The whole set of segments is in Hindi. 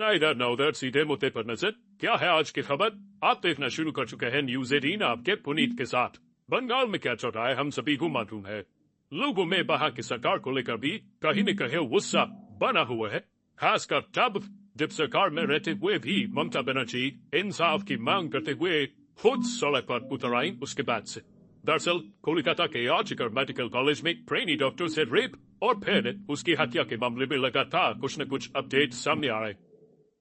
इधर न उधर सीधे मुद्दे पर नजर। क्या है आज की खबर? आप देखना शुरू कर चुके हैं न्यूज 18 आपके पुनीत के साथ। बंगाल में क्या चल रहा है हम सभी को मालूम है। लोगों में वहां की सरकार को लेकर भी कहीं न कहीं गुस्सा बना हुआ है, खासकर तब जब सरकार में रहते हुए भी ममता बनर्जी इंसाफ की मांग करते हुए खुद सड़क पर उतर आई उसके बाद से। दरअसल कोलकाता के आर्जिकर मेडिकल कॉलेज में ट्रेनी डॉक्टर से रेप और फिर उसकी हत्या के मामले में लगातार कुछ न कुछ अपडेट सामने आ रहे।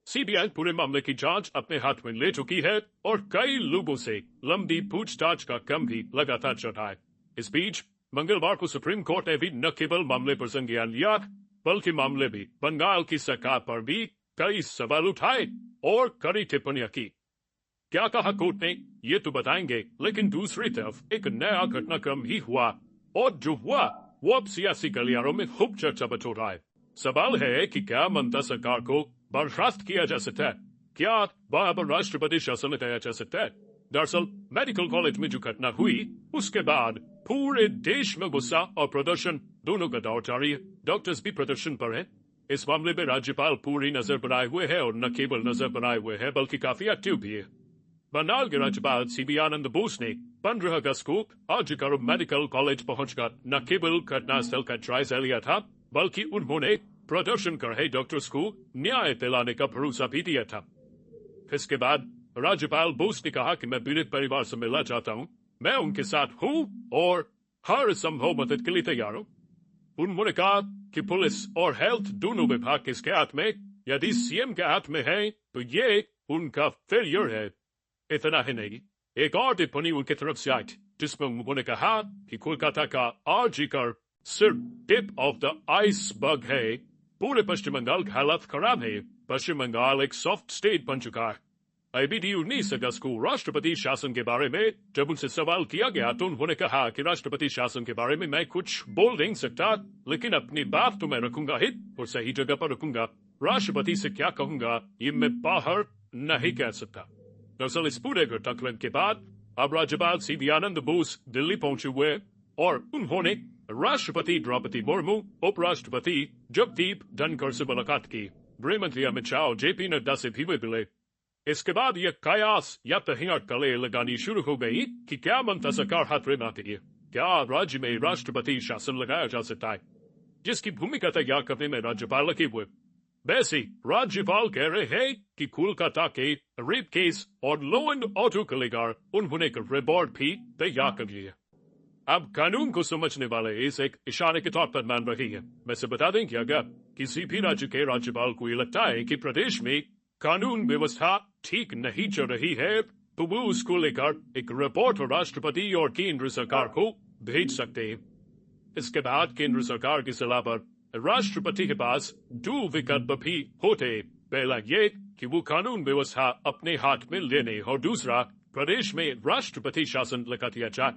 सीबीआई पूरे मामले की जांच अपने हाथ में ले चुकी है और कई लोगों से लंबी पूछताछ का क्रम भी लगातार चल रहा है। इस बीच मंगलवार को सुप्रीम कोर्ट ने भी न केवल मामले पर संज्ञान लिया, बल्कि मामले में बंगाल की सरकार पर भी कई सवाल उठाए और कड़ी टिप्पणियां की। क्या कहा कोर्ट ने ये तो बताएंगे, लेकिन दूसरी तरफ एक नया घटनाक्रम भी हुआ और जो हुआ वो अब सियासी गलियारों में खूब चर्चा बटोर रहा है। सवाल है कि क्या ममता सरकार को बर्खास्त किया जा सकता है? क्या वहां पर राष्ट्रपति शासन लगाया जा सकता है? दरअसल मेडिकल कॉलेज में जो घटना हुई उसके बाद पूरे देश में गुस्सा और प्रदर्शन दोनों का दौर जारी है। डॉक्टर्स भी प्रदर्शन पर हैं। इस मामले में राज्यपाल पूरी नजर बनाए हुए है और न केवल नजर बनाए हुए है बल्कि काफी एक्टिव भी है। बंगाल के राज्यपाल सीबी आनंद बोस ने 15 अगस्त को आर्जिकर मेडिकल कॉलेज पहुंचकर न केवल घटनास्थल का जायजा लिया था, बल्कि उन्होंने प्रदर्शन कर रहे डॉक्टर्स को न्याय दिलाने का भरोसा भी दिया था। इसके बाद राज्यपाल बोस ने कहा कि मैं पीड़ित परिवार से मिलना चाहता हूं, मैं उनके साथ हूं और हर संभव मदद के लिए तैयार हूं। उन्होंने कहा कि पुलिस और हेल्थ दोनों विभाग किसके हाथ में, यदि सीएम के हाथ में है तो ये उनका फेलियर है। इतना ही नहीं, एक और टिप्पणी उनकी तरफ से आई जिसमें उन्होंने कहा कि कोलकाता का आर्जिकर सिर्फ टिप ऑफ द आइसबर्ग है। पूरे पश्चिम बंगाल का हालत खराब है। पश्चिम बंगाल एक सॉफ्ट स्टेट बन चुका है। आईबीडी 19 अगस्त को राष्ट्रपति शासन के बारे में जब उनसे सवाल किया गया तो उन्होंने कहा कि राष्ट्रपति शासन के बारे में मैं कुछ बोल नहीं सकता, लेकिन अपनी बात तो मैं रखूंगा ही और सही जगह पर रखूंगा। राष्ट्रपति से क्या कहूंगा ये मैं बाहर नहीं कह सकता। दरअसल इस पूरे घटनाक्रम के बाद अब राज्यपाल सीबी आनंद बोस दिल्ली पहुंचे हुए और उन्होंने राष्ट्रपति द्रौपदी मुर्मू, उपराष्ट्रपति जगदीप धनखड़ से मुलाकात की। गृह मंत्री अमित शाह और जेपी नड्डा से भी वे मिले। इसके बाद यह कयास या तहिया कले लगानी शुरू हो गई कि क्या ममता सरकार खतरे में आती है? क्या राज्य में राष्ट्रपति शासन लगाया जा सकता है, जिसकी भूमिका तैयार करने में राज्यपाल लगे हुए? वैसे राज्यपाल कह रहे हैं कि कोलकाता के रेप केस और लॉ एंड ऑर्डर को लेकर उन्होंने एक रिपोर्ट भी तैयार कर ली है। अब कानून को समझने वाले इस एक इशारे के तौर पर मान रही है। वैसे बता दें कि अगर किसी भी राज्य के राज्यपाल को ये लगता है कि प्रदेश में कानून व्यवस्था ठीक नहीं चल रही है तो वो उसको लेकर एक रिपोर्ट राष्ट्रपति और केंद्र सरकार को भेज सकते हैं। इसके बाद केंद्र सरकार की सलाह पर राष्ट्रपति के पास दो विकल्प भी होते। पहला ये कि वो कानून व्यवस्था अपने हाथ में लेने और दूसरा प्रदेश में राष्ट्रपति शासन लगा दिया जाए।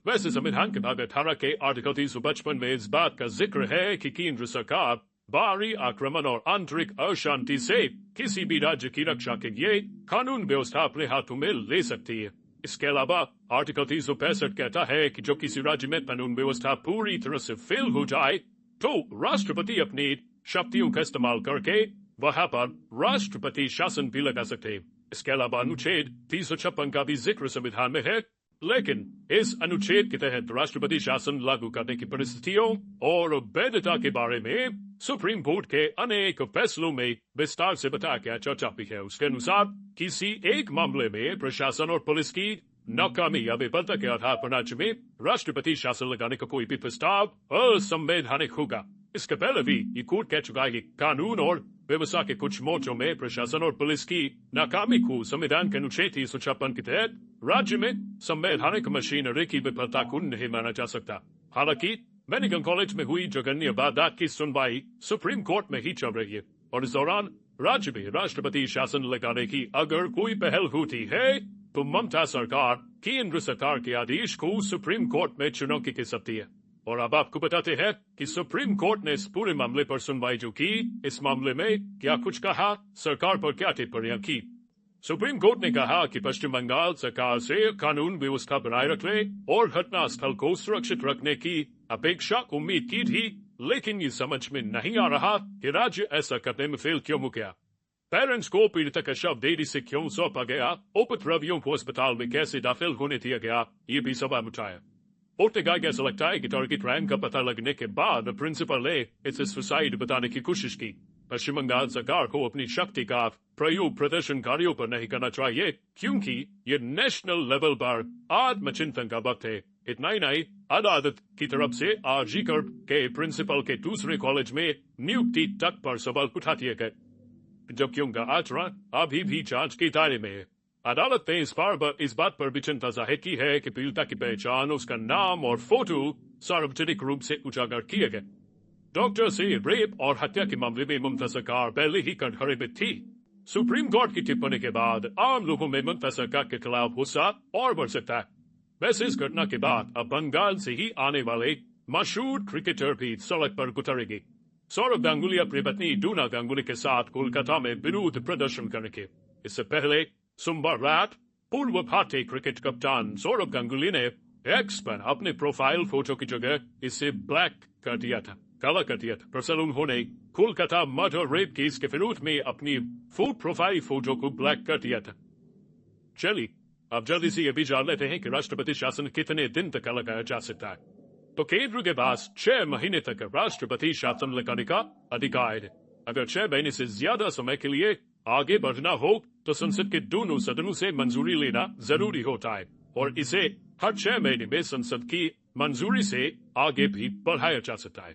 वैसे संविधान के भाग 18 के आर्टिकल 355 में इस बात का जिक्र है कि केंद्र सरकार बाहरी आक्रमण और आंतरिक अशांति से किसी भी राज्य की रक्षा के लिए कानून व्यवस्था अपने हाथों में ले सकती है। इसके अलावा आर्टिकल 365 कहता है कि जो किसी राज्य में कानून व्यवस्था पूरी तरह से फेल हो जाए तो राष्ट्रपति अपनी शक्तियों का इस्तेमाल करके वहां पर राष्ट्रपति शासन भी लगा सकते हैं। इसके अलावा अनुच्छेद 356 का भी जिक्र संविधान में है, लेकिन इस अनुच्छेद के तहत राष्ट्रपति शासन लागू करने की परिस्थितियों और वैधता के बारे में सुप्रीम कोर्ट के अनेक फैसलों में विस्तार से बताया गया चर्चा भी है। उसके अनुसार किसी एक मामले में प्रशासन और पुलिस की नाकामी या विफलता के आधार पर राज्य में राष्ट्रपति शासन लगाने का कोई भी प्रस्ताव असंवैधानिक होगा। इसके पहले भी ये कोर्ट कह चुका है कि कानून और व्यवस्था के कुछ मोर्चों में प्रशासन और पुलिस की नाकामी को संविधान के अनुच्छेद 356 के तहत राज्य में संवैधानिक मशीनरी की विफलता को नहीं माना जा सकता। हालांकि मेडिकल कॉलेज में हुई जघन्य वारदात की सुनवाई सुप्रीम कोर्ट में ही चल रही है और इस दौरान राज्य में राष्ट्रपति शासन लगाने की अगर कोई पहल होती है तो ममता सरकार केंद्र सरकार के आदेश को सुप्रीम कोर्ट में चुनौती दे सकती है। और अब आपको बताते हैं कि सुप्रीम कोर्ट ने इस पूरे मामले पर सुनवाई जो की, इस मामले में क्या कुछ कहा, सरकार पर क्या टिप्पणियां की। सुप्रीम कोर्ट ने कहा कि पश्चिम बंगाल सरकार से कानून व्यवस्था बनाए रखने और घटना स्थल को सुरक्षित रखने की अपेक्षा उम्मीद की थी, लेकिन ये समझ में नहीं आ रहा कि राज्य ऐसा करने में फेल क्यों हो गया। पेरेंट्स को पीड़िता का शव देरी से क्यों सौंपा गया, उपद्रवियों को अस्पताल में कैसे दाखिल होने दिया गया, ये भी सवाल उठाया। पोर्टेगाय ऐसा लगता है कि टारगेट रैंक का पता लगने के बाद प्रिंसिपल ने इसे सुसाइड बताने की कोशिश की। पश्चिम बंगाल सरकार को अपनी शक्ति का प्रयोग प्रदर्शनकारियों पर नहीं करना चाहिए, क्योंकि ये नेशनल लेवल पर आत्मचिंतन का वक्त है। इतना ही नहीं, अदालत की तरफ से आरजी कर के प्रिंसिपल के दूसरे कॉलेज में नियुक्ति तक पर सवाल उठा दिए गए, जबकि उनका आचरण अभी भी जांच के दायरे में है। अदालत ने इस बात पर भी चिंता जाहिर की है कि पीड़िता की पहचान, उसका नाम और फोटो सार्वजनिक रूप से उजागर किए गए। डॉक्टर से रेप और हत्या के मामले में ममता सरकार पहले ही कटघरे में थी। सुप्रीम कोर्ट की टिप्पणी के बाद आम लोगों में ममता सरकार के खिलाफ गुस्सा और बढ़ सकता है। वैसे इस घटना के बाद अब बंगाल से ही आने वाले मशहूर क्रिकेटर भी सड़क पर उतरेंगे। सौरभ गांगुली अपनी पत्नी डूना गांगुली के साथ कोलकाता में विरोध प्रदर्शन करेंगे। इससे पहले सोमवार रात पूर्व भारतीय क्रिकेट कप्तान सौरभ गांगुली ने एक्स पर अपने प्रोफाइल फोटो की जगह इसे ब्लैक कर दिया था, काला कर दिया था। दरअसल उन्होंने कोलकाता मर्डर रेप केस के विरोध में अपनी फुल प्रोफाइल फोटो को ब्लैक कर दिया था। चलिए अब जल्दी से ये भी जान लेते हैं कि राष्ट्रपति शासन कितने दिन तक लगाया जा सकता है। तो केंद्र के पास 6 महीने तक राष्ट्रपति शासन लगाने का अधिकार है। अगर 6 महीने से ज्यादा समय के लिए आगे बढ़ना हो तो संसद के दोनों सदनों से मंजूरी लेना जरूरी होता है, और इसे हर 6 महीने में संसद की मंजूरी से आगे भी बढ़ाया जा सकता है।